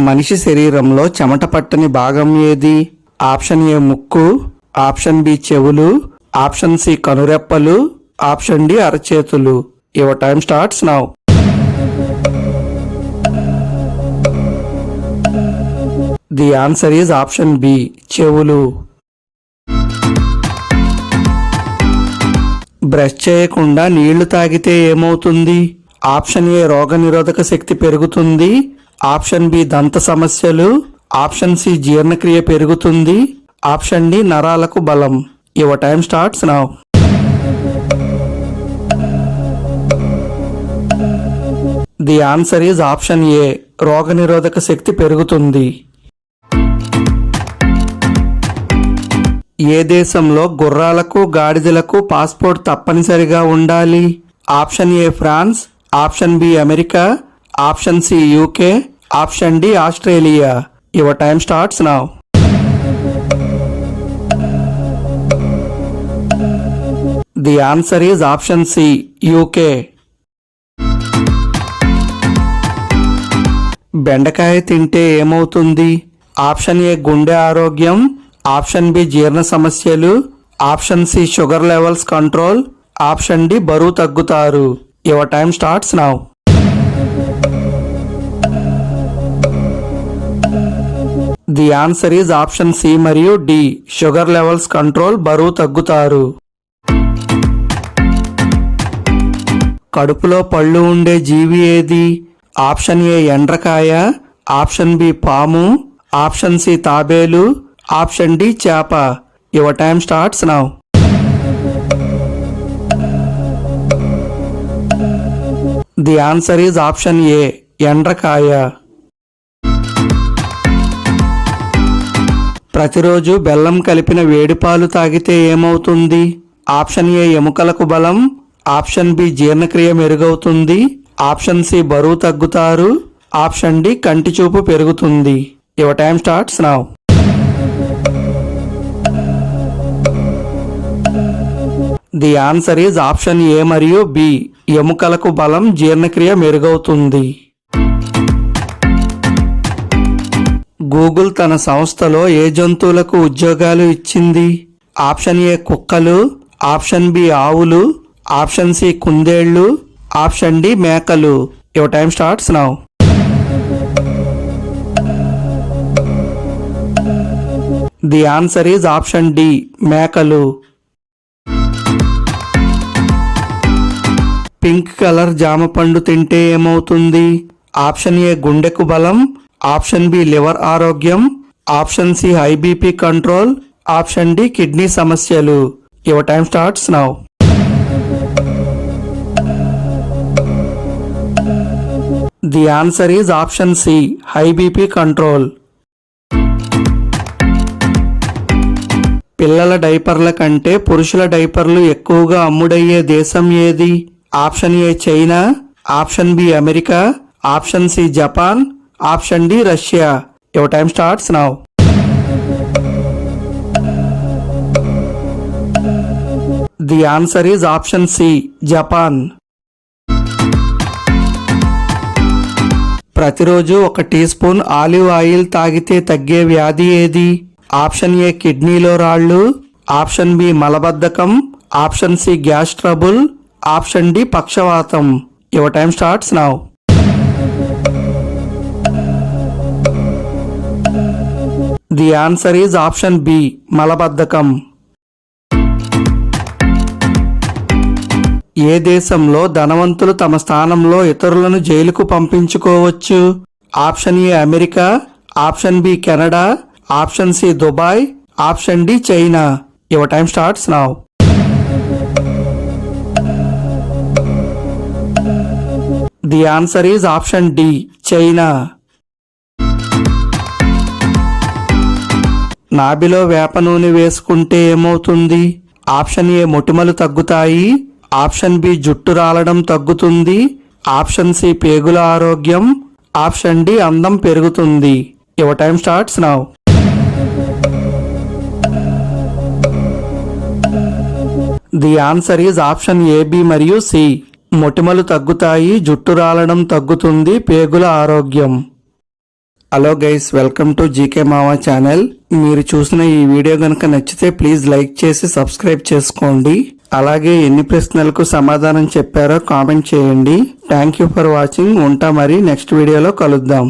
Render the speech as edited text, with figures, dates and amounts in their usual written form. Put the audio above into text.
మనిషి శరీరంలో చెమట పట్టని భాగం ఏది? ఆప్షన్ ఏ ముక్కు, ఆప్షన్ బి చెవులు, ఆప్షన్ సి కనురెప్పలు, ఆప్షన్ డి అరచేతులు. Your time starts now. The answer is option B చెవులు. బ్రష్ చేయకుండా నీళ్లు తాగితే ఏమవుతుంది? ఆప్షన్ ఏ రోగనిరోధక శక్తి పెరుగుతుంది, ఆప్షన్ బి దంత సమస్యలు, ఆప్షన్ సి జీర్ణక్రియ పెరుగుతుంది, ఆప్షన్ డి నరాలకు బలం. Your time starts now. The answer is option ఏ రోగనిరోధక శక్తి పెరుగుతుంది. ఏ దేశంలో గుర్రాలకు గాడిదలకు పాస్పోర్ట్ తప్పనిసరిగా ఉండాలి? Option A France, option B America, option C UK, option D Australia. Your time starts now. The answer is option C UK. బెండకాయ తింటే ఏమవుతుంది? Option ఏ గుండె ఆరోగ్యం, ఆప్షన్ బి జీర్ణ సమస్యలు, option C sugar levels control, option D బరువు తగ్గుతారు. Your time starts now. The answer is option C మరియు డి షుగర్ లెవెల్స్ కంట్రోల్, బరువు తగ్గుతారు. కడుపులో పళ్ళు ఉండే జీవి ఏది? ఆప్షన్ ఏ ఎండ్రకాయ, ఆప్షన్ బి పాము, ఆప్షన్ సి తాబేలు, ఆప్షన్ డి చేప. Your time starts now. The answer is option A ఎండ్రకాయ. ప్రతిరోజు బెల్లం కలిపిన వేడిపాలు తాగితే ఏమవుతుంది? ఆప్షన్ ఏ ఎముకలకు బలం, ఆప్షన్ బి జీర్ణక్రియ మెరుగవుతుంది, ఆప్షన్ సి బరువు తగ్గుతారు, ఆప్షన్ డి కంటి చూపు పెరుగుతుంది. Your time starts now. The answer is option ఏ మరియు బి ఎముకలకు బలం, జీర్ణక్రియ మెరుగవుతుంది. గూగుల్ తన సంస్థలో ఏ జంతువులకు ఉద్యోగాలు ఇచ్చింది? ఆప్షన్ ఏ కుక్కలు, ఆప్షన్ బి ఆవులు, ఆప్షన్ సి కుందేళ్లు, ఆప్షన్ డి మేకలు. Your time starts now. The answer is option D మేకలు. పింక్ కలర్ జామ పండు తింటే ఏమవుతుంది? ఆప్షన్ ఏ గుండెకు బలం, ఆప్షన్ బి లివర్ ఆరోగ్యం, option C high BP control, option D kidney సమస్యలు. Your time starts now. The answer is option C high BP control. పిల్లల డైపర్ల కంటే పురుషుల డైపర్లు ఎక్కువగా అమ్ముడయ్యే దేశం ఏది? Option A China, option B America, option C Japan, option D Russia. Your time starts now. The answer is option C Japan. ప్రతిరోజు 1 టీ స్పూన్ ఆలివ్ ఆయిల్ తాగితే తగ్గే వ్యాధి ఏది? ఆప్షన్ ఏ కిడ్నీలో రాళ్ళు, ఆప్షన్ బి మలబద్ధకం, option C gas trouble, option D పక్షవాతం. Your time starts now. The answer is option B మలబద్ధకం. ఏ దేశంలో ధనవంతులు తమ స్థానంలో ఇతరులను జైలుకు పంపించుకోవచ్చు? Option A America, option B Canada, option C Dubai, option D China. Your time starts now. The answer is option D China. నాభిలో వేప నూనె వేసుకుంటే ఏమవుతుంది? ఆప్షన్ ఏ మొటిమలు తగ్గుతాయి, ఆప్షన్ బి జుట్టు రాలడం తగ్గుతుంది, ఆప్షన్ సి పేగుల ఆరోగ్యం, ఆప్షన్ డి అందం పెరుగుతుంది. Your time starts now. The answer is option A B మరియు సి. మొటిమలు తగ్గుతాయి, జుట్టు రాలడం తగ్గుతుంది, పేగుల ఆరోగ్యం. Hello guys, welcome to GK Mava channel. మీరు చూసిన ఈ వీడియో గనుక నచ్చితే ప్లీజ్ లైక్ చేసి సబ్స్క్రైబ్ చేసుకోండి. అలాగే ఎన్ని ప్రశ్నలకు సమాధానం చెప్పారో కామెంట్ చేయండి. Thank you for watching. ఉంటా, మరి నెక్స్ట్ వీడియోలో కలుద్దాం.